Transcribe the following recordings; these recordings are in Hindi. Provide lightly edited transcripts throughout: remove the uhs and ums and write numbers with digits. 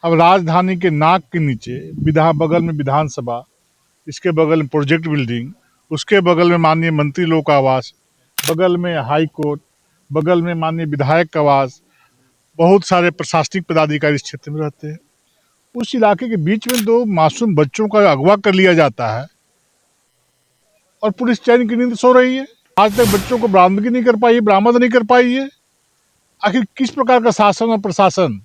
अब राजधानी के नाक के नीचे बगल में विधानसभा, इसके बगल में प्रोजेक्ट बिल्डिंग, उसके बगल में माननीय मंत्री लोग का आवास, बगल में हाई कोर्ट, बगल में माननीय विधायक का आवास, बहुत सारे प्रशासनिक पदाधिकारी इस क्षेत्र में रहते हैं। उस इलाके के बीच में दो मासूम बच्चों का अगवा कर लिया जाता है और पुलिस चैन की नींद सो रही है। आज तक बच्चों को बरामदगी नहीं कर पाई, बरामद नहीं कर पाई है। आखिर किस प्रकार का शासन और प्रशासन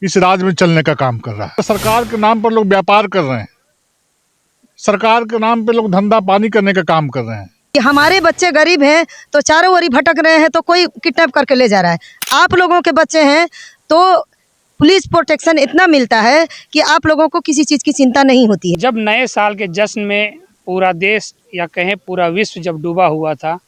इस राज्य में चलने का काम कर रहा है? सरकार के नाम पर लोग व्यापार कर रहे हैं, सरकार के नाम पे लोग धंधा पानी करने का काम कर रहे हैं। हमारे बच्चे गरीब हैं तो चारों ओर भटक रहे हैं, तो कोई किडनैप करके ले जा रहा है। आप लोगों के बच्चे हैं तो पुलिस प्रोटेक्शन इतना मिलता है कि आप लोगों को किसी चीज़ की चिंता नहीं होती है। जब नए साल के जश्न में पूरा देश या कहें पूरा विश्व जब डूबा हुआ था,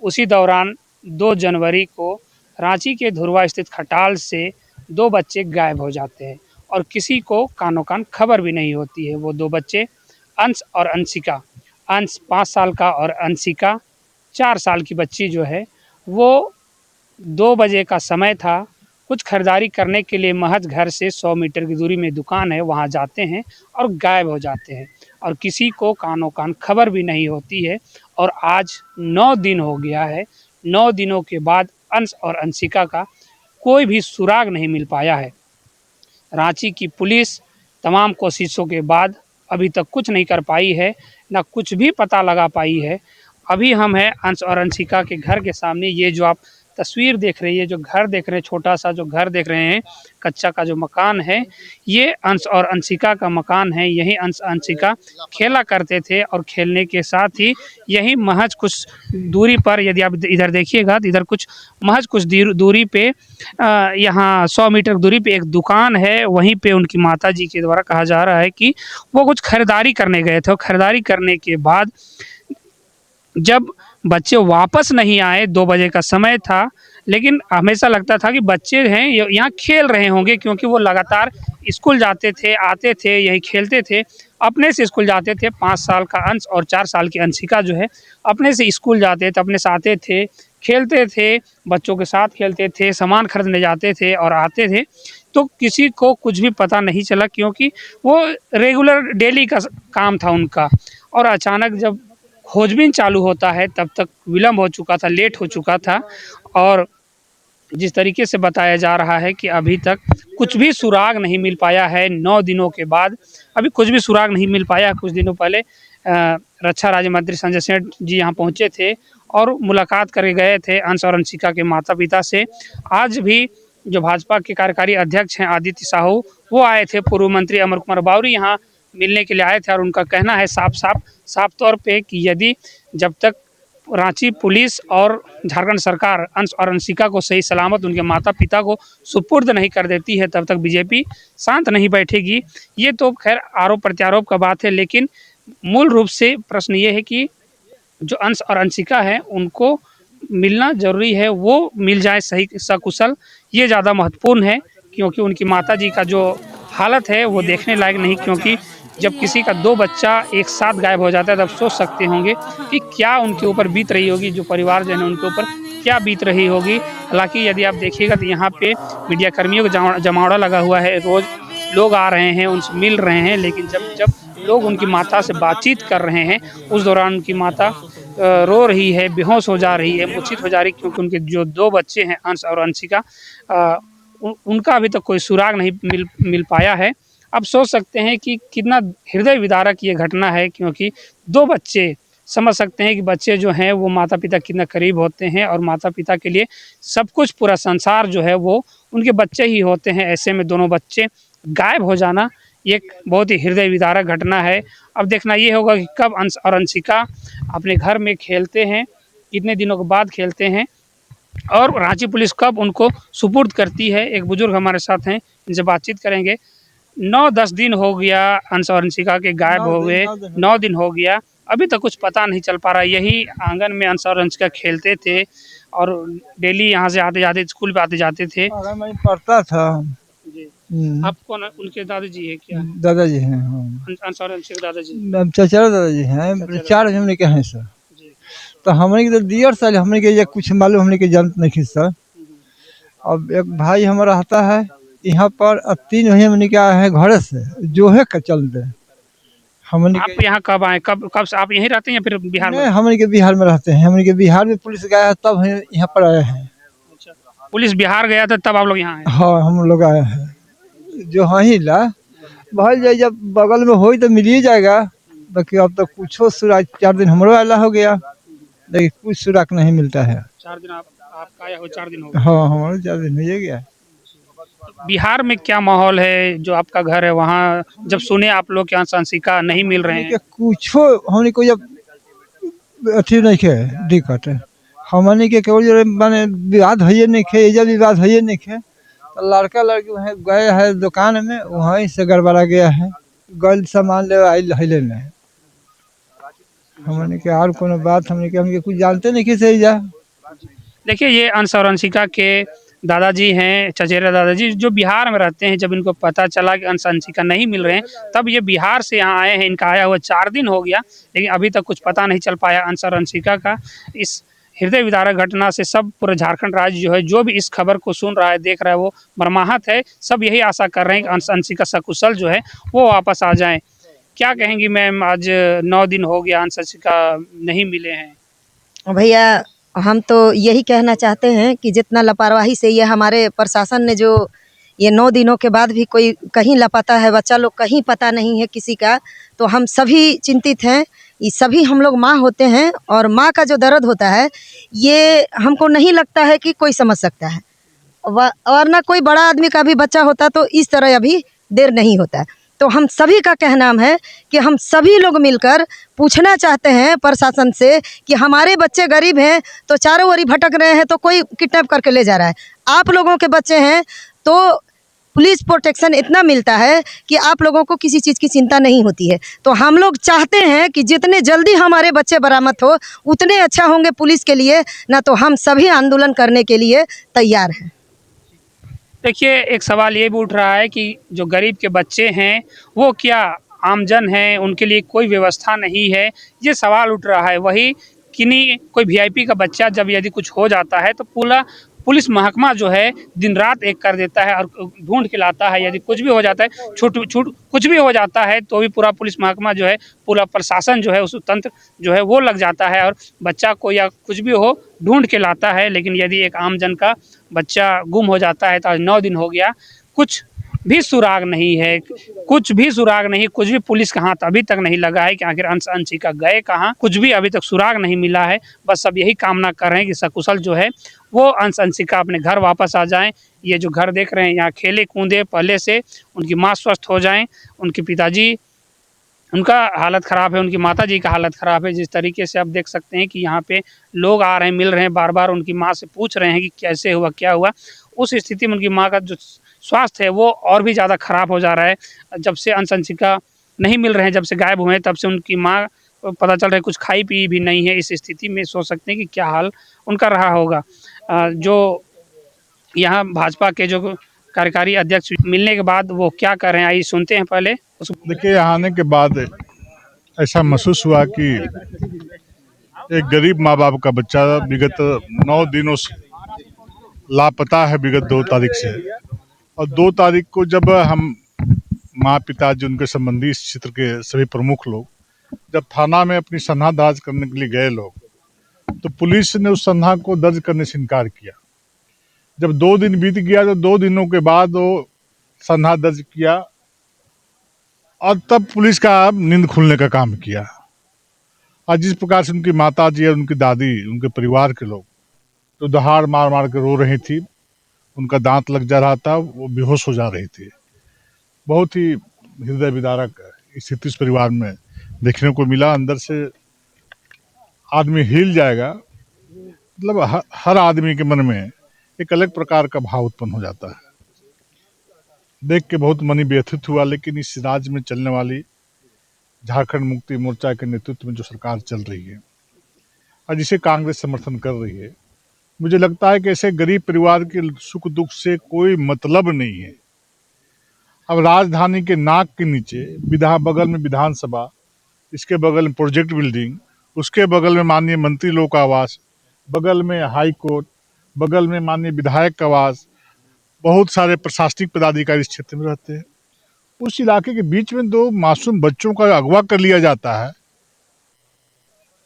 उसी दौरान 2 जनवरी को रांची के धुरवा स्थित खटाल से 2 बच्चे गायब हो जाते हैं और किसी को कानो कान खबर भी नहीं होती है। वो 2 बच्चे अंश और अंशिका, अंश 5 साल का और अंशिका 4 साल की बच्ची जो है, वो 2 बजे का समय था। कुछ खरीदारी करने के लिए महज घर से 100 मीटर की दूरी में दुकान है, वहाँ जाते हैं और गायब हो जाते हैं और किसी को कानो कान खबर भी नहीं होती है। और आज 9 दिन हो गया है। 9 दिनों के बाद अंश और अंशिका का कोई भी सुराग नहीं मिल पाया है। रांची की पुलिस तमाम कोशिशों के बाद अभी तक कुछ नहीं कर पाई है, ना कुछ भी पता लगा पाई है। अभी हम हैं अंश और अंशिका के घर के सामने। ये जो आप तस्वीर देख रही है, जो घर देख रहे हैं, छोटा सा जो घर देख रहे हैं, कच्चा का जो मकान है, ये अंश और अंशिका का मकान है। यहीं अंश अंशिका खेला करते थे और खेलने के साथ ही यहीं महज कुछ दूरी पर, यदि आप इधर देखिएगा तो इधर कुछ महज कुछ दूरी पे यहाँ 100 मीटर दूरी पे एक दुकान है। वहीं पे उनकी माताजी के द्वारा कहा जा रहा है कि वो कुछ खरीदारी करने गए थे और खरीदारी करने के बाद जब बच्चे वापस नहीं आए, 2 बजे का समय था, लेकिन हमेशा लगता था कि बच्चे हैं यहाँ खेल रहे होंगे, क्योंकि वो लगातार स्कूल जाते थे, आते थे, यहीं खेलते थे। अपने से स्कूल जाते थे। 5 साल का अंश और 4 साल की अंशिका जो है, अपने से स्कूल जाते थे, अपने से आते थे, खेलते थे, बच्चों के साथ खेलते थे, सामान खरीदने जाते थे और आते थे। तो किसी को कुछ भी पता नहीं चला, क्योंकि वो रेगुलर डेली का काम था उनका। और अचानक जब खोजबीन चालू होता है, तब तक विलम्ब हो चुका था, लेट हो चुका था। और जिस तरीके से बताया जा रहा है कि अभी तक कुछ भी सुराग नहीं मिल पाया है। 9 दिनों के बाद अभी कुछ भी सुराग नहीं मिल पाया। कुछ दिनों पहले रक्षा राज्य मंत्री संजय सेठ जी यहाँ पहुँचे थे और मुलाकात करके गए थे अंश और अंशिका के माता पिता से। आज भी जो भाजपा के कार्यकारी अध्यक्ष हैं आदित्य साहू, वो आए थे। पूर्व मंत्री अमर कुमार बावरी यहाँ मिलने के लिए आए थे और उनका कहना है साफ तौर पे कि यदि जब तक रांची पुलिस और झारखंड सरकार अंश और अंशिका को सही सलामत उनके माता पिता को सुपुर्द नहीं कर देती है, तब तक बीजेपी शांत नहीं बैठेगी। ये तो खैर आरोप प्रत्यारोप का बात है, लेकिन मूल रूप से प्रश्न ये है कि जो अंश और अंशिका है उनको मिलना ज़रूरी है, वो मिल जाए सही सकुशल, ये ज़्यादा महत्वपूर्ण है। क्योंकि उनकी माताजी का जो हालत है वो देखने लायक नहीं, क्योंकि जब किसी का 2 बच्चा एक साथ गायब हो जाता है तब सोच सकते होंगे कि क्या उनके ऊपर बीत रही होगी, जो परिवारजन है उनके ऊपर क्या बीत रही होगी। हालांकि यदि आप देखिएगा तो यहाँ पे मीडिया कर्मियों का जमावड़ा लगा हुआ है, रोज़ लोग आ रहे हैं, उनसे मिल रहे हैं, लेकिन जब लोग उनकी माता से बातचीत कर रहे हैं, उस दौरान उनकी माता रो रही है, बेहोश हो जा रही है, मूर्छित हो जा रही है, क्योंकि उनके जो 2 बच्चे हैं अंश और अंशिका, उनका अभी तक कोई सुराग नहीं मिल पाया है। अब सोच सकते हैं कि कितना हृदय विदारक ये घटना है, क्योंकि 2 बच्चे, समझ सकते हैं कि बच्चे जो हैं वो माता पिता कितना करीब होते हैं और माता पिता के लिए सब कुछ, पूरा संसार जो है वो उनके बच्चे ही होते हैं। ऐसे में दोनों बच्चे गायब हो जाना एक बहुत ही हृदय विदारक घटना है। अब देखना ये होगा कि कब अंश और अंशिका अपने घर में खेलते हैं, कितने दिनों के बाद खेलते हैं और रांची पुलिस कब उनको सुपुर्द करती है। एक बुजुर्ग हमारे साथ हैं, इनसे बातचीत करेंगे। 9-10 दिन हो गया अंश और अंशिका के गायब हो गए, 9 दिन हो गया, अभी तक कुछ पता नहीं चल पा रहा। यही आंगन में अंश और अंशिका खेलते थे और डेली यहाँ से आते जाते, स्कूल पे आते जाते थे। मैं पढ़ता था जी, आप कौन, उनके दादाजी है क्या? दादाजी हैं। हाँ, अंश और अंशिका दादाजी चचेरा दादाजी हैं, 4 हमने के हैं सर। जी। तो हमने के तो दियर साल हमने के ये कुछ मालूम हमने के जानते नहीं सर। अब एक भाई हमारा आता है, यहाँ पर 3 महीने हमने क्या है घर से जो है चलते हमने आप यहाँ कब आए, कब कब से आप यहीं रहते हैं या फिर बिहार में? नहीं, हमने के बिहार में रहते हैं। हमने के बिहार में पुलिस गया है तब हम यहाँ पर आए हैं। अच्छा, पुलिस बिहार गया था तब आप लोग यहाँ आए? हाँ, हम लोग आए हैं जो वहीं ला भल जाए, जब बगल में हो तो मिल ही जाएगा। बाकी अब तक कुछो सुराग 4 दिन हमरो आला हो गया, लेकिन कुछ सुराग नहीं मिलता है। 4 दिन आपका आया हो, 4 दिन हो गए। हाँ, हमारे 4 दिन हो गया। बिहार में क्या माहौल है, जो आपका घर है वहाँ जब सुने आप लोग के यहाँ संसिका नहीं मिल रहे हैं? कुछो हमने को जब अथी नहीं खे दिक्कत है, हमने के केवल जो माने विवाद है नहीं खे, जब विवाद है नहीं खे तो लड़का लड़की वहाँ गए है दुकान में, वहीं से गड़बड़ा गया है। गल सामान ले आई नहीं, हमने के और कोनो बात हमने कुछ जानते नहीं कि सही जा। देखिए, ये अंश और अंशिका के दादाजी हैं, चचेरा दादाजी, जो बिहार में रहते हैं। जब इनको पता चला कि अंश अंशिका नहीं मिल रहे हैं, तब ये बिहार से यहाँ आए हैं। इनका आया हुआ 4 दिन हो गया, लेकिन अभी तक कुछ पता नहीं चल पाया अंश और अंशिका का। इस हृदय विदारक घटना से सब पूरे झारखंड राज्य जो है, जो भी इस खबर को सुन रहा है, देख रहा है, वो मर्माहत है। सब यही आशा कर रहे हैं कि अंश अंशिका सकुशल जो है वो वापस आ जाएँ। क्या कहेंगी मैम, आज 9 दिन हो गया अंश अंशिका नहीं मिले हैं। भैया, हम तो यही कहना चाहते हैं कि जितना लापरवाही से ये हमारे प्रशासन ने जो ये 9 दिनों के बाद भी कोई कहीं लापता है, बच्चा लोग कहीं पता नहीं है किसी का, तो हम सभी चिंतित हैं। ये सभी हम लोग माँ होते हैं और माँ का जो दर्द होता है ये हमको नहीं लगता है कि कोई समझ सकता है। वरना कोई बड़ा आदमी का भी बच्चा होता तो इस तरह अभी देर नहीं होता है। तो हम सभी का कहना है कि हम सभी लोग मिलकर पूछना चाहते हैं प्रशासन से कि हमारे बच्चे गरीब हैं तो चारों ओर भटक रहे हैं, तो कोई किडनैप करके ले जा रहा है। आप लोगों के बच्चे हैं तो पुलिस प्रोटेक्शन इतना मिलता है कि आप लोगों को किसी चीज़ की चिंता नहीं होती है। तो हम लोग चाहते हैं कि जितने जल्दी हमारे बच्चे बरामद हो उतने अच्छा होंगे पुलिस के लिए, ना तो हम सभी आंदोलन करने के लिए तैयार हैं। देखिए, एक सवाल ये भी उठ रहा है कि जो गरीब के बच्चे हैं वो क्या आमजन हैं, उनके लिए कोई व्यवस्था नहीं है, ये सवाल उठ रहा है। वही किन्हीं कोई वीआईपी का बच्चा जब यदि कुछ हो जाता है तो पूरा पुलिस महकमा जो है दिन रात एक कर देता है और ढूंढ के लाता है। यदि कुछ भी हो जाता है, छूट कुछ भी हो जाता है तो भी पूरा पुलिस महकमा जो है, पूरा प्रशासन जो है, उस तंत्र जो है वो लग जाता है और बच्चा को या कुछ भी हो ढूंढ के लाता है। लेकिन यदि एक आम जन का बच्चा गुम हो जाता है तो आज 9 दिन हो गया, कुछ भी सुराग नहीं है, कुछ भी सुराग नहीं, कुछ भी पुलिस का हाथ अभी तक नहीं लगा है कि आखिर अंश अंशिका गए कहाँ, कुछ भी अभी तक सुराग नहीं मिला है। बस सब यही कामना कर रहे हैं कि सकुशल जो है वो अंश अंशिका अपने घर वापस आ जाएं। ये जो घर देख रहे हैं, यहाँ खेले कूदे पहले से, उनकी माँ स्वस्थ हो जाएं, उनके पिताजी, उनका हालत ख़राब है, उनकी माताजी का हालत ख़राब है। जिस तरीके से आप देख सकते हैं कि यहाँ पे लोग आ रहे हैं, मिल रहे हैं, बार-बार उनकी माँ से पूछ रहे हैं कि कैसे हुआ, क्या हुआ। उस स्थिति में उनकी माँ का जो स्वास्थ्य है वो और भी ज़्यादा ख़राब हो जा रहा है। जब से अंश अंशिका नहीं मिल रहे हैं, जब से गायब हुए हैं, तब से उनकी माँ को पता चल रहा है कुछ खाई पी भी नहीं है। इस स्थिति में सोच सकते हैं कि क्या हाल उनका रहा होगा। जो यहाँ भाजपा के जो कार्यकारी अध्यक्ष मिलने के बाद वो क्या कर रहे हैं, आइए सुनते हैं पहले उसको। देखिए, यहाँ आने के बाद ऐसा महसूस हुआ कि एक गरीब माँ बाप का बच्चा विगत 9 दिनों से लापता है, विगत 2 तारीख से। और 2 तारीख को जब हम माँ पिताजी, उनके संबंधी, इस क्षेत्र के सभी प्रमुख लोग जब थाना में अपनी सनहा दर्ज करने के लिए गए लोग, तो पुलिस ने उस सनहा को दर्ज करने से इनकार किया। जब 2 दिन बीत गया तो 2 दिनों के बाद वो सनहा दर्ज किया और तब पुलिस का नींद खुलने का काम किया। और जिस प्रकार से उनकी माता जी और उनकी दादी, उनके परिवार के लोग तो दहाड़ मार मार के रो रही थी, उनका दांत लग जा रहा था, वो बेहोश हो जा रही थी। बहुत ही हृदय विदारक स्थिति इस परिवार में देखने को मिला। अंदर से आदमी हिल जाएगा, मतलब हर आदमी के मन में एक अलग प्रकार का भाव उत्पन्न हो जाता है। देख के बहुत मन व्यथित हुआ। लेकिन इस राज्य में चलने वाली झारखंड मुक्ति मोर्चा के नेतृत्व में जो सरकार चल रही है और जिसे कांग्रेस समर्थन कर रही है, मुझे लगता है कि ऐसे गरीब परिवार के सुख दुख से कोई मतलब नहीं है। अब राजधानी के नाक के नीचे बगल में विधानसभा, इसके बगल में प्रोजेक्ट बिल्डिंग, उसके बगल में माननीय मंत्री लोक आवास, बगल में हाई कोर्ट, बगल में माननीय विधायक आवास, बहुत सारे प्रशासनिक पदाधिकारी इस क्षेत्र में रहते हैं। उस इलाके के बीच में 2 मासूम बच्चों का अगवा कर लिया जाता है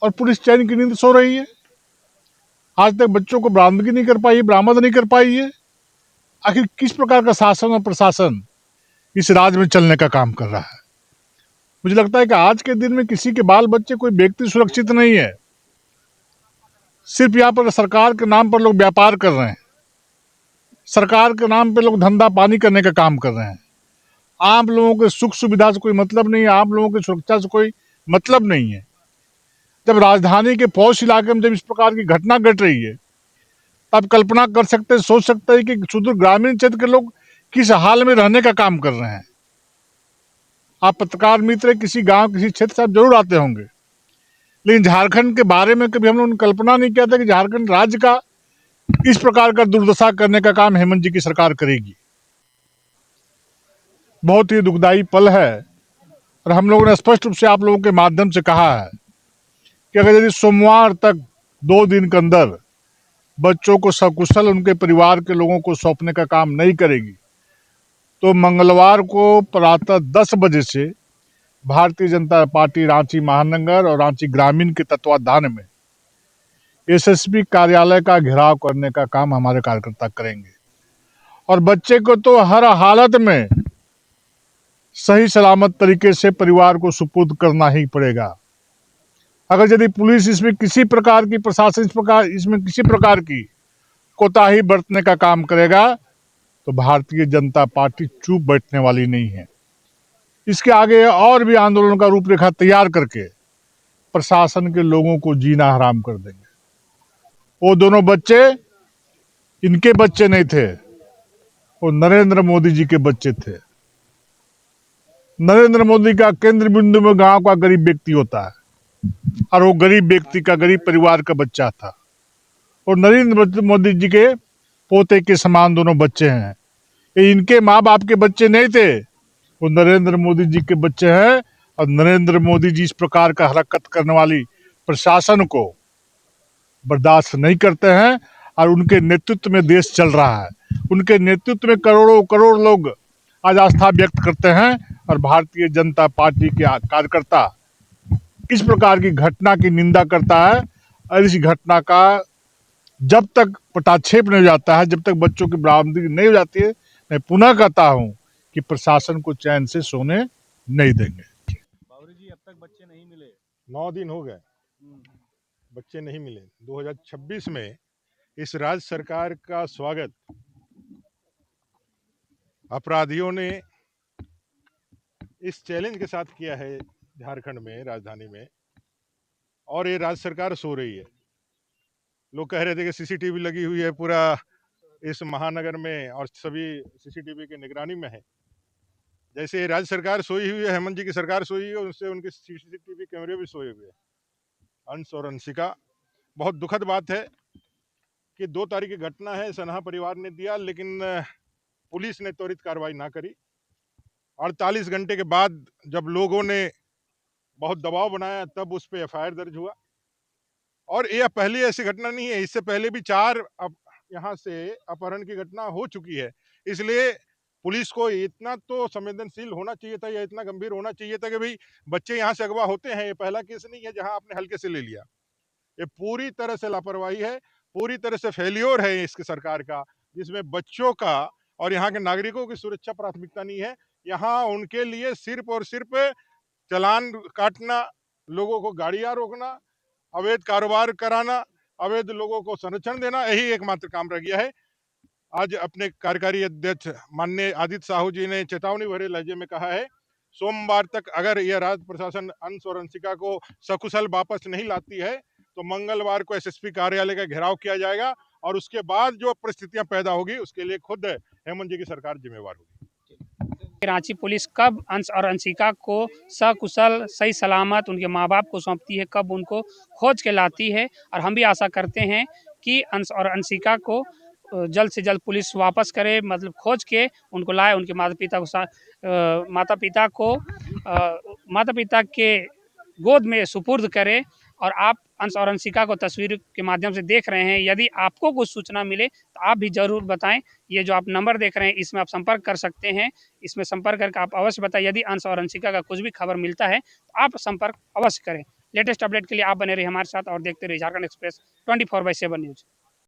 और पुलिस चैन की नींद सो रही है। आज तक बच्चों को बरामदगी नहीं कर पाई है, बरामद नहीं कर पाई है। आखिर किस प्रकार का शासन और प्रशासन इस राज्य में चलने का काम कर रहा है? मुझे लगता है कि आज के दिन में किसी के बाल बच्चे, कोई व्यक्ति सुरक्षित नहीं है। सिर्फ यहाँ पर सरकार के नाम पर लोग व्यापार कर रहे हैं, सरकार के नाम पे लोग धंधा पानी करने का काम कर रहे हैं। आम लोगों के सुख सुविधा से कोई मतलब नहीं है, आम लोगों की सुरक्षा से कोई मतलब नहीं है। जब राजधानी के पौष इलाके में जब इस प्रकार की घटना घट रही है, तब कल्पना कर सकते हैं, सोच सकते हैं कि सुदूर ग्रामीण क्षेत्र के लोग किस हाल में रहने का काम कर रहे हैं। आप पत्रकार मित्र किसी गांव, किसी क्षेत्र से आप जरूर आते होंगे, लेकिन झारखंड के बारे में कभी हम लोगों ने कल्पना नहीं किया था कि झारखंड राज्य का इस प्रकार का दुर्दशा करने का काम हेमंत जी की सरकार करेगी। बहुत ही दुखदाई पल है और हम लोगों ने स्पष्ट रूप से आप लोगों के माध्यम से कहा है कि अगर यदि सोमवार तक 2 दिन के अंदर बच्चों को सकुशल उनके परिवार के लोगों को सौंपने का काम नहीं करेगी, तो मंगलवार को प्रातः 10 बजे से भारतीय जनता पार्टी रांची महानगर और रांची ग्रामीण के तत्वाधान में एसएसपी कार्यालय का घेराव करने का काम हमारे कार्यकर्ता करेंगे। और बच्चे को तो हर हालत में सही सलामत तरीके से परिवार को सुपुर्द करना ही पड़ेगा। अगर यदि पुलिस इसमें किसी प्रकार की, प्रशासन इसमें किसी प्रकार की कोताही बरतने का काम करेगा, तो भारतीय जनता पार्टी चुप बैठने वाली नहीं है। इसके आगे और भी आंदोलन का रूपरेखा तैयार करके प्रशासन के लोगों को जीना हराम कर देंगे। वो दोनों बच्चे इनके बच्चे नहीं थे, वो नरेंद्र मोदी जी के बच्चे थे। नरेंद्र मोदी का केंद्र बिंदु में गांव का गरीब व्यक्ति होता है और वो गरीब व्यक्ति का, गरीब परिवार का बच्चा था। और नरेंद्र मोदी जी के पोते के समान दोनों बच्चे हैं। ये इनके माँ बाप के बच्चे नहीं थे, वो नरेंद्र मोदी जी के बच्चे हैं। और नरेंद्र मोदी जी इस प्रकार का हरकत करने वाली प्रशासन को बर्दाश्त नहीं करते हैं और उनके नेतृत्व में देश चल रहा है। उनके नेतृत्व में करोड़ों करोड़ लोग आज आस्था व्यक्त करते हैं और भारतीय जनता पार्टी के कार्यकर्ता इस प्रकार की घटना की निंदा करता है। और इस घटना का जब तक पटाक्षेप नहीं हो जाता है, जब तक बच्चों की बरामदगी नहीं हो जाती है, मैं पुनः कहता हूं कि प्रशासन को चैन से सोने नहीं देंगे। बाबरी जी, अब तक बच्चे नहीं मिले, 9 दिन हो गए, बच्चे नहीं मिले। 2026 में इस राज्य सरकार का स्वागत अपराधियों ने इस चैलेंज के साथ किया है झारखंड में, राजधानी में, और ये राज्य सरकार सो रही है। लोग कह रहे थे कि सीसीटीवी लगी हुई है पूरा इस महानगर में और सभी सीसीटीवी की निगरानी में है। जैसे राज्य सरकार सोई हुई है, हेमंत जी की सरकार सोई हुई है, उससे उनके सीसीटीवी कैमरे भी सोए हुए हैं। अंश और अंशिका, बहुत दुखद बात है कि 2 तारीख की घटना है, सनहा परिवार ने दिया, लेकिन पुलिस ने त्वरित कार्रवाई ना करी। 48 घंटे के बाद जब लोगों ने बहुत दबाव बनाया, तब उस पर एफआईआर दर्ज हुआ। और यह पहली ऐसी घटना नहीं है, इससे पहले भी 4 यहाँ से अपहरण की घटना हो चुकी है। इसलिए पुलिस को इतना तो संवेदनशील होना चाहिए था, या इतना गंभीर होना चाहिए था कि भाई बच्चे यहाँ से अगवा होते हैं, ये पहला केस नहीं है जहां आपने हल्के से ले लिया। ये पूरी तरह से लापरवाही है, पूरी तरह से फेल्योर है इसकी सरकार का, जिसमें बच्चों का और यहाँ के नागरिकों की सुरक्षा प्राथमिकता नहीं है। यहाँ उनके लिए सिर्फ और सिर्फ चालान काटना, लोगों को गाड़ियां रोकना, अवैध कारोबार कराना, अवैध लोगों को संरक्षण देना, यही एकमात्र काम रह गया है। आज अपने कार्यकारी अध्यक्ष माननीय आदित्य साहू जी ने चेतावनी भरे लहजे में कहा है, सोमवार तक अगर यह राज्य प्रशासन अंश और अंशिका को सकुशल वापस नहीं लाती है, तो मंगलवार को एसएसपी कार्यालय का घेराव किया जाएगा और उसके बाद जो परिस्थितियां पैदा होगी उसके लिए खुद हेमंत जी की सरकार जिम्मेवार होगी। रांची पुलिस कब अंश और अंशिका को सकुशल सही सलामत उनके माँ बाप को सौंपती है, कब उनको खोज के लाती है, और हम भी आशा करते हैं कि अंश और अंशिका को जल्द से जल्द पुलिस वापस करे, मतलब खोज के उनको लाए, उनके माता पिता के गोद में सुपुर्द करे। और आप अंश और अंशिका को तस्वीर के माध्यम से देख रहे हैं, यदि आपको कुछ सूचना मिले तो आप भी ज़रूर बताएं। ये जो आप नंबर देख रहे हैं इसमें आप संपर्क कर सकते हैं, इसमें संपर्क करके आप अवश्य बताएं। यदि अंश और अंशिका का कुछ भी खबर मिलता है तो आप संपर्क अवश्य करें। लेटेस्ट अपडेट के लिए आप बने रहिए हमारे साथ और देखते रहिए झारखंड एक्सप्रेस 24/7 न्यूज़।